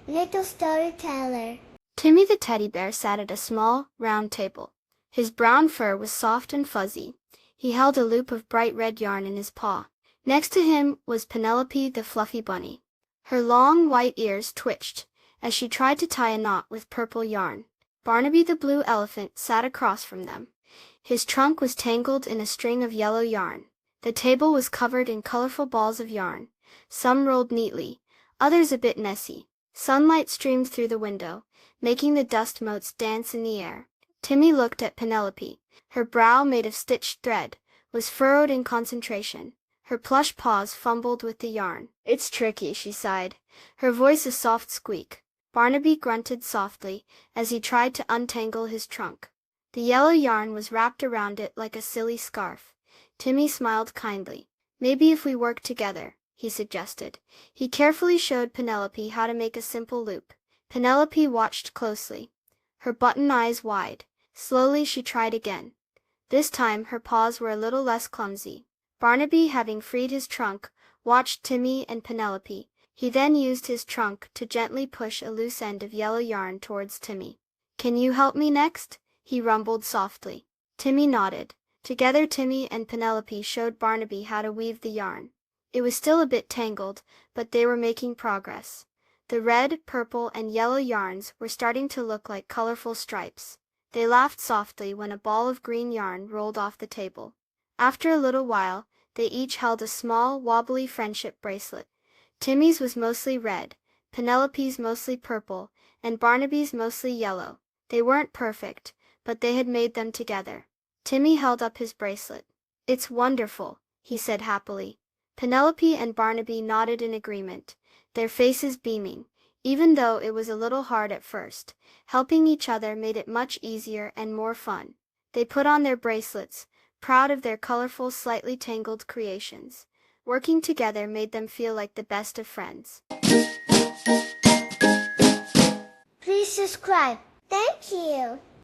Little storyteller. Timmy the teddy bear sat at a small, round table. His brown fur was soft and fuzzy. He held a loop of bright red yarn in his paw. Next to him was Penelope the fluffy bunny. Her long, white ears twitched as she tried to tie a knot with purple yarn. Barnaby the blue elephant sat across from them. His trunk was tangled in a string of yellow yarn. The table was covered in colorful balls of yarn, some rolled neatly, others a bit messy. Sunlight streamed through the window, making the dust motes dance in the air. Timmy looked at Penelope. Her brow, made of stitched thread, was furrowed in concentration. Her plush paws fumbled with the yarn. "It's tricky," she sighed, her voice a soft squeak. Barnaby grunted softly as he tried to untangle his trunk. The yellow yarn was wrapped around it like a silly scarf. Timmy smiled kindly. "Maybe if we work together," he suggested. He carefully showed Penelope how to make a simple loop. Penelope watched closely, her button eyes wide. Slowly she tried again. This time her paws were a little less clumsy. Barnaby, having freed his trunk, watched Timmy and Penelope. He then used his trunk to gently push a loose end of yellow yarn towards Timmy. "Can you help me next?" he rumbled softly. Timmy nodded. Together Timmy and Penelope showed Barnaby how to weave the yarn. It was still a bit tangled, but they were making progress. The red, purple, and yellow yarns were starting to look like colorful stripes. They laughed softly when a ball of green yarn rolled off the table. After a little while, they each held a small, wobbly friendship bracelet. Timmy's was mostly red, Penelope's mostly purple, and Barnaby's mostly yellow. They weren't perfect, but they had made them together. Timmy held up his bracelet. "It's wonderful," he said happily. Penelope and Barnaby nodded in agreement, their faces beaming. Even though it was a little hard at first, helping each other made it much easier and more fun. They put on their bracelets, proud of their colorful, slightly tangled creations. Working together made them feel like the best of friends. Please subscribe. Thank you.